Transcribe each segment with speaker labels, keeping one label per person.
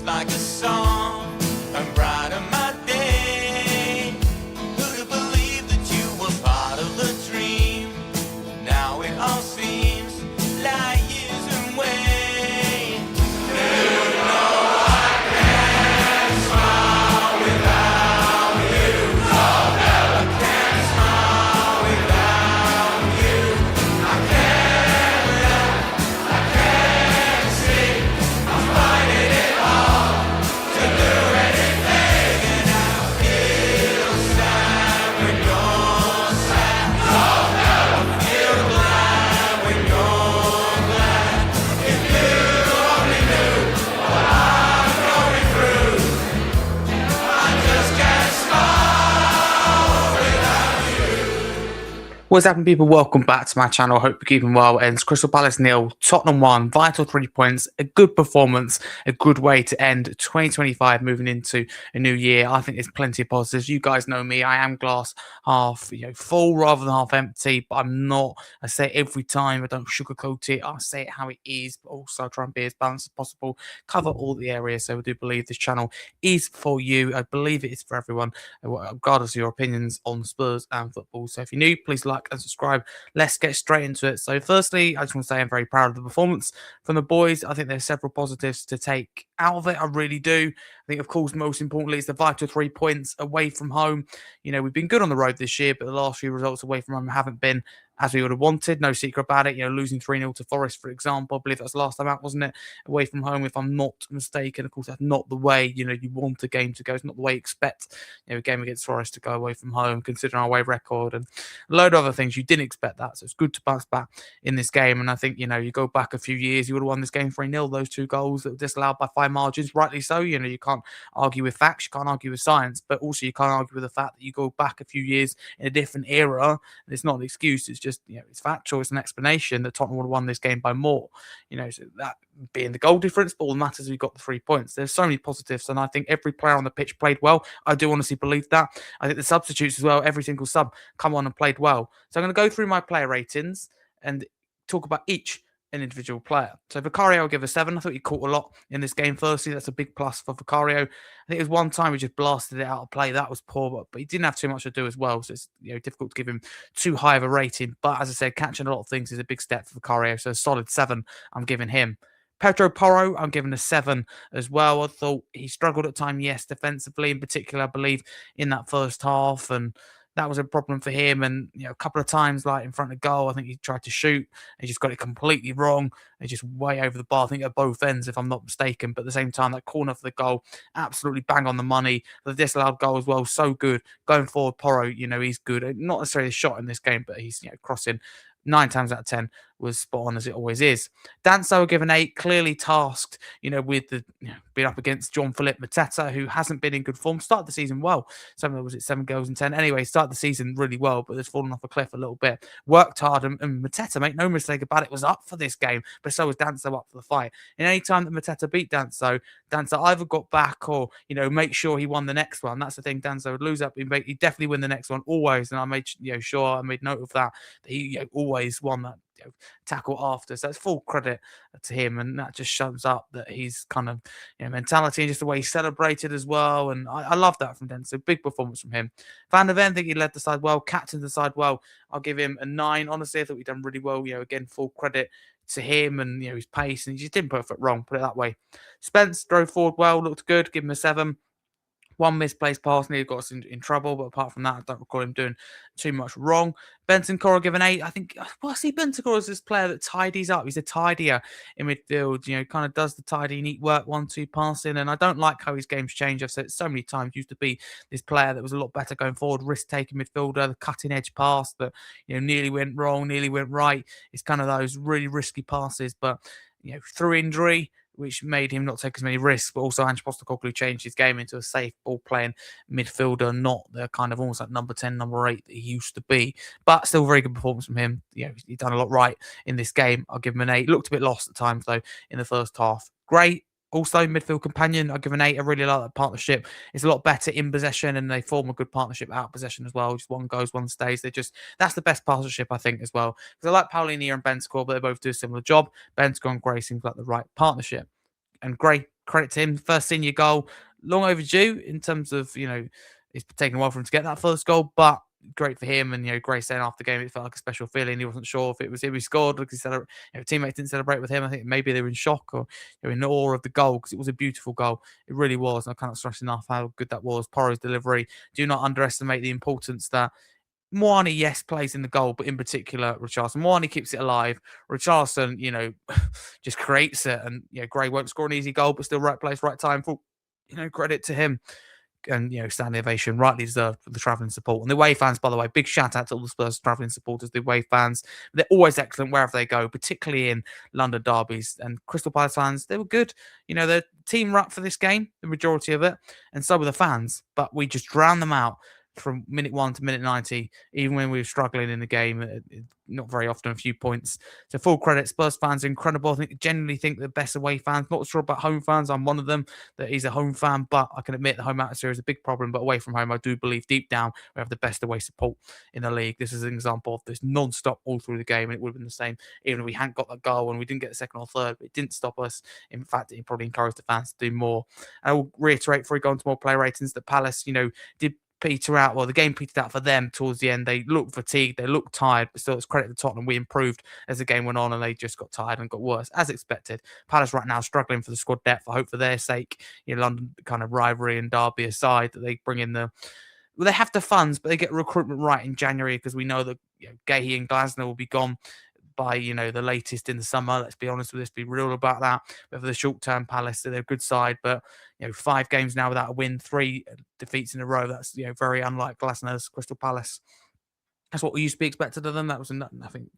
Speaker 1: just like a song, and brighten my day. Who'd have believed that you were part of the dream? Now it all seems like years away. You know I can't smile without you. I can't smile without you. I can't laugh, I can't sing. I'm finding it hard to do anything, and I feel sad when you're sad. I feel glad when you're glad. If you only knew what I'm going through, I just can't smile without you.
Speaker 2: What's happening, people? Welcome back to my channel. Hope you're keeping well. Ends Crystal Palace 0, Tottenham 1. Vital 3 points. A good performance. A good way to end 2025, moving into a new year. I think there's plenty of positives. You guys know me. I am glass half full rather than half empty, but I'm not. I say it every time. I don't sugarcoat it. I say it how it is, but also try and be as balanced as possible. Cover all the areas. So I do believe this channel is for you. I believe it is for everyone, regardless of your opinions on Spurs and football. So if you're new, please like and subscribe. Let's get straight into it. So firstly, I just want to say I'm very proud of the performance from the boys. I think there's several positives to take out of it. I really do. I think, of course, most importantly, it's the vital 3 points away from home. We've been good on the road this year, but the last few results away from home haven't been as we would have wanted. No secret about it. Losing 3-0 to Forest, for example. I believe that's the last time out, wasn't it? Away from home, if I'm not mistaken. Of course, that's not the way, you want a game to go. It's not the way you expect, a game against Forest to go away from home, considering our away record and a load of other things. You didn't expect that. So it's good to bounce back in this game. And I think, you go back a few years, you would have won this game 3-0. Those 2 goals that were disallowed by 5 margins, rightly so. You can't argue with facts, you can't argue with science, but also you can't argue with the fact that you go back a few years in a different era. And it's not an excuse. It's just, it's factual. It's an explanation that Tottenham would have won this game by more. So that being the goal difference, but all that matters is we got the 3 points. There's so many positives, and I think every player on the pitch played well. I do honestly believe that. I think the substitutes as well, every single sub come on and played well. So I'm going to go through my player ratings and talk about each an individual player. So Vicario, I'll give a 7. I thought he caught a lot in this game. Firstly, that's a big plus for Vicario. I think it was one time he just blasted it out of play. That was poor, but he didn't have too much to do as well. So it's difficult to give him too high of a rating. But as I said, catching a lot of things is a big step for Vicario. So a solid 7 I'm giving him. Pedro Porro, I'm giving a 7 as well. I thought he struggled at times, yes, defensively in particular, I believe, in that first half. And that was a problem for him. And, a couple of times, like in front of goal, I think he tried to shoot. He just got it completely wrong. He just way over the bar, I think, at both ends, if I'm not mistaken. But at the same time, that corner for the goal, absolutely bang on the money. The disallowed goal as well, so good. Going forward, Porro, he's good. Not necessarily a shot in this game, but he's, crossing 9 times out of 10 was spot on, as it always is. Danso will give an 8, clearly tasked, with the being up against Jean-Philippe Mateta, who hasn't been in good form. Started the season well. Was it 7 goals in 10? Anyway, started the season really well, but has fallen off a cliff a little bit. Worked hard, and Mateta, make no mistake about it, was up for this game, but so was Danso up for the fight. And any time that Mateta beat Danso either got back or, make sure he won the next one. That's the thing. Danso would lose up. He'd definitely win the next one, always. And I made sure I made note of that he always won that tackle after. So that's full credit to him, and that just shows up that he's kind of mentality and just the way he celebrated as well. And I love that from Denso. Big performance from him. Van der Ven, I think he led the side well, captained the side well. I'll give him a 9. Honestly, I thought he'd done really well. Again, full credit to him and his pace, and he just didn't put a foot wrong, put it that way. Spence drove forward well, looked good, give him a 7. One misplaced pass nearly got us in trouble, but apart from that, I don't recall him doing too much wrong. Bentancur given 8. I think, I see Bentancur as this player that tidies up. He's a tidier in midfield, kind of does the tidy, neat work, 1-2 passing. And I don't like how his game's changed. I've said it so many times, used to be this player that was a lot better going forward, risk-taking midfielder, the cutting-edge pass that, nearly went wrong, nearly went right. It's kind of those really risky passes, but, through injury, which made him not take as many risks, but also Ange Postecoglou changed his game into a safe ball-playing midfielder, not the kind of almost like number 10, number 8 that he used to be. But still very good performance from him. He's done a lot right in this game. I'll give him an 8. Looked a bit lost at times, though, in the first half. Great. Also, midfield companion, I'll give an 8. I really like that partnership. It's a lot better in possession, and they form a good partnership out of possession as well. Just one goes, one stays. That's the best partnership, I think, as well. Because I like Paulinho and Bentancur, but they both do a similar job. Bentancur and Gray seems like the right partnership. and great credit to him. First senior goal, long overdue in terms of, it's taken a while for him to get that first goal, but great for him. And, Gray saying after the game, it felt like a special feeling. He wasn't sure if it was him who scored because teammates didn't celebrate with him. I think maybe they were in shock or in awe of the goal because it was a beautiful goal. It really was. And I cannot stress enough how good that was. Porro's delivery. Do not underestimate the importance that Moani, yes, plays in the goal, but in particular, Richarlison. Moani keeps it alive. Richarlison, just creates it. And, Gray won't score an easy goal, but still right place, right time. Full, credit to him. And, standing ovation, rightly deserved for the travelling support. And the away fans, by the way, big shout out to all the Spurs travelling supporters, the away fans. They're always excellent wherever they go, particularly in London derbies. And Crystal Palace fans, they were good. The team were up for this game, the majority of it, and so were the fans. But we just drowned them out from minute 1 to minute 90, even when we were struggling in the game, not very often, a few points. So full credit, Spurs fans are incredible. I generally think the best away fans. Not sure about home fans. I'm one of them that is a home fan, but I can admit the home atmosphere is a big problem. But away from home, I do believe deep down we have the best away support in the league. This is an example of this non-stop all through the game, and it would have been the same even if we hadn't got that goal and we didn't get the second or third. But it didn't stop us. In fact, it probably encouraged the fans to do more. I will reiterate before we go on to more player ratings that Palace, did peter out. Well, the game petered out for them towards the end. They looked fatigued, they looked tired, but still it's credit to Tottenham. We improved as the game went on and they just got tired and got worse, as expected. Palace right now struggling for the squad depth. I hope for their sake, London kind of rivalry and derby aside, that they bring in they have the funds, but they get recruitment right in January because we know that Gahey and Glasner will be gone by the latest in the summer. Let's be honest with this, be real about that. But for the short term, Palace, they're a good side, but 5 games now without a win, 3 defeats in a row. That's very unlike Glasner's Crystal Palace. That's what we used to be expected of them. That was nothing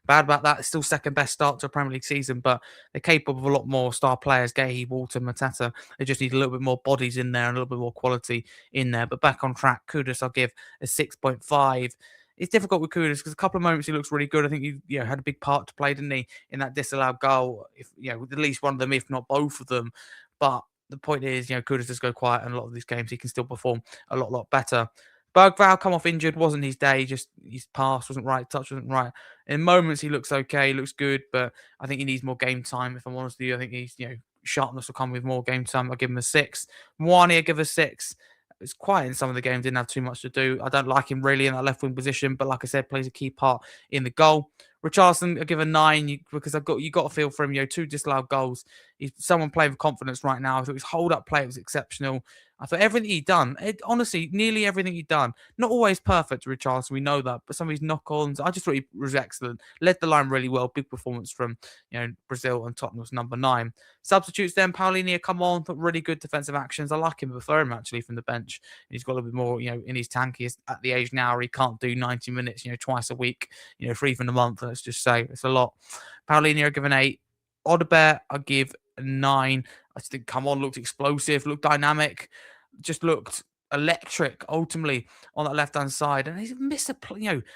Speaker 2: bad about that. It's still second best start to a Premier League season, but they're capable of a lot more star players. Gahey, Walter, Matata. They just need a little bit more bodies in there and a little bit more quality in there. But back on track, Kudus, I'll give a 6.5. It's difficult with Kudus because a couple of moments he looks really good. I think he had a big part to play, didn't he, in that disallowed goal? If with at least one of them, if not both of them. But the point is, Kudus does go quiet, and a lot of these games he can still perform a lot better. Bergvall come off injured, wasn't his day. Just his pass wasn't right, touch wasn't right. In moments he looks okay, he looks good, but I think he needs more game time. If I'm honest with you, I think he's sharpness will come with more game time. I'll give him a 6. Moani, I give a 6. It's quiet in some of the games, didn't have too much to do. I don't like him really in that left wing position, but like I said, plays a key part in the goal. Richarlison, I give a 9 because you got to feel for him. 2 disallowed goals. He's someone playing with confidence right now. I thought his hold up play was exceptional. I thought everything he'd done, honestly, nearly everything he'd done, not always perfect, Richarlison, we know that, but some of his knock-ons, I just thought he was excellent. Led the line really well. Big performance from Brazil, and Tottenham was number 9. Substitutes then, Paulinho come on, really good defensive actions. I like him, prefer him actually from the bench. He's got a little bit more, in his tank. He's at the age now where he can't do 90 minutes, twice a week, for even a month. Let's just say it's a lot. Paulinho, I give an 8. Odobert, I give a 9. I just think, come on, looked explosive, looked dynamic, just looked electric ultimately on that left-hand side. And he's missed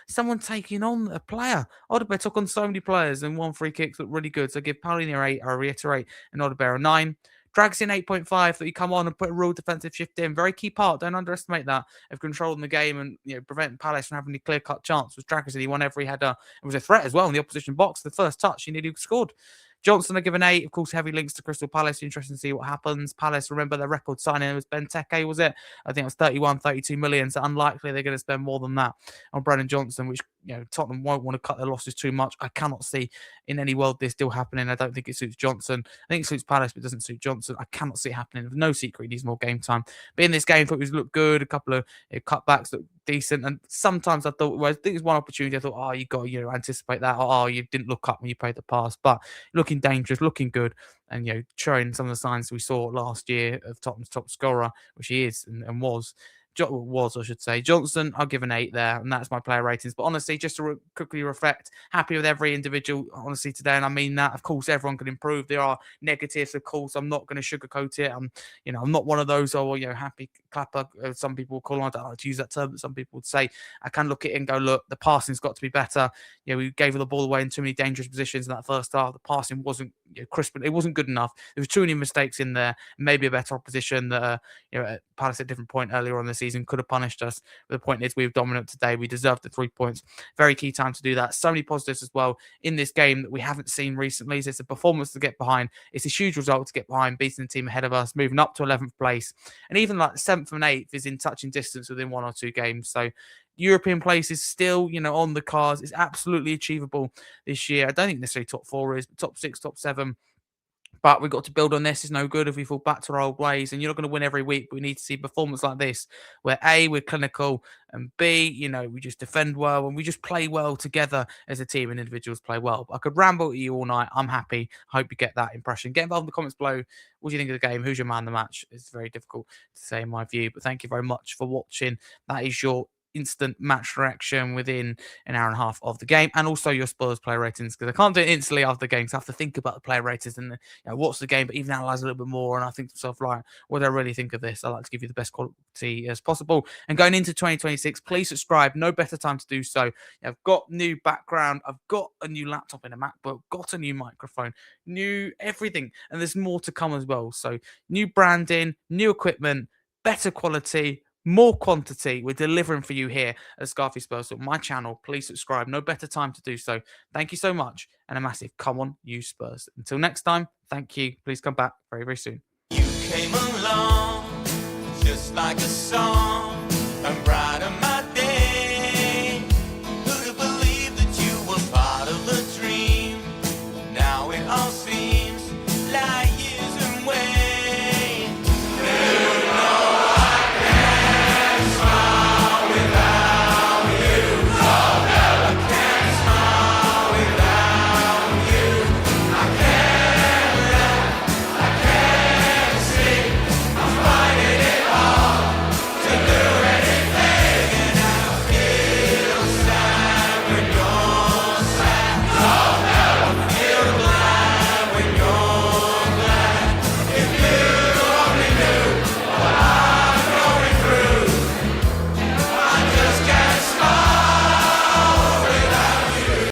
Speaker 2: someone taking on a player. Odobert took on so many players and 1 free kicks looked really good. So I give Paulinho 8, I reiterate, and Odobert a 9. Drags in 8.5 that you come on and put a real defensive shift in. Very key part. Don't underestimate that of controlling the game and preventing Palace from having a clear-cut chance. Was Dragas, he won every header. It was a threat as well in the opposition box. The first touch, he nearly scored. Johnson, I give an 8. Of course, heavy links to Crystal Palace. Interesting to see what happens. Palace, remember their record signing was Benteke, was it? I think it was 31, 32 million. So unlikely they're going to spend more than that on Brennan Johnson, which Tottenham won't want to cut their losses too much. I cannot see in any world this still happening. I don't think it suits Johnson. I think it suits Palace, but it doesn't suit Johnson. I cannot see it happening. There's no secret he needs more game time. But in this game, I thought he looked good. A couple of cutbacks looked decent. And sometimes I thought, I think it was one opportunity. I thought, you got to anticipate that. Or, you didn't look up when you played the pass. But looking dangerous, looking good, and showing some of the signs we saw last year of Tottenham's top scorer, which he is and was. I should say. Johnson, I'll give an 8 there, and that's my player ratings. But honestly, just to quickly reflect, happy with every individual, honestly, today, and I mean that. Of course, everyone can improve. There are negatives, of course. I'm not going to sugarcoat it. I'm not one of those, happy clapper. Some people call on, I don't like to use that term, but some people would say, I can look at it and go, look, the passing's got to be better. We gave the ball away in too many dangerous positions in that first half. The passing wasn't, crisp. It wasn't good enough. There was too many mistakes in there. Maybe a better opposition that Palace at a different point earlier on the season could have punished us. But the point is, we were dominant today. We deserved the 3 points. Very key time to do that. So many positives as well in this game that we haven't seen recently. So it's a performance to get behind. It's a huge result to get behind, beating the team ahead of us, moving up to 11th place, and even like 7th and 8th is in touching distance within 1 or 2 games. So European place is still, on the cards. It's absolutely achievable this year. I don't think necessarily top 4 is, but top 6, top 7. But we've got to build on this. It's no good if we fall back to our old ways. And you're not going to win every week. But we need to see performance like this, where A, we're clinical, and B, we just defend well and we just play well together as a team and individuals play well. But I could ramble at you all night. I'm happy. I hope you get that impression. Get involved in the comments below. What do you think of the game? Who's your man of the match? It's very difficult to say in my view. But thank you very much for watching. That is your instant match reaction within an hour and a half of the game, and also your Spurs player ratings, because I can't do it instantly after the game, so I have to think about the player ratings and watch the game, but even analyze a little bit more. And I think to myself, like, what do I really think of this? I like to give you the best quality as possible. And going into 2026, please subscribe. No better time to do so. I've got new background, I've got a new laptop in a MacBook, got a new microphone, new everything, and there's more to come as well. So new branding, new equipment, better quality, more quantity. We're delivering for you here at Scarfey Spurs Talk, my channel. Please subscribe. No better time to do so. Thank you so much, and a massive come on, you Spurs. Until next time, thank you. Please come back very, very soon.
Speaker 1: You came along just like a song and brightened my day. Who'd have believed that you were part of the dream? Now it all seems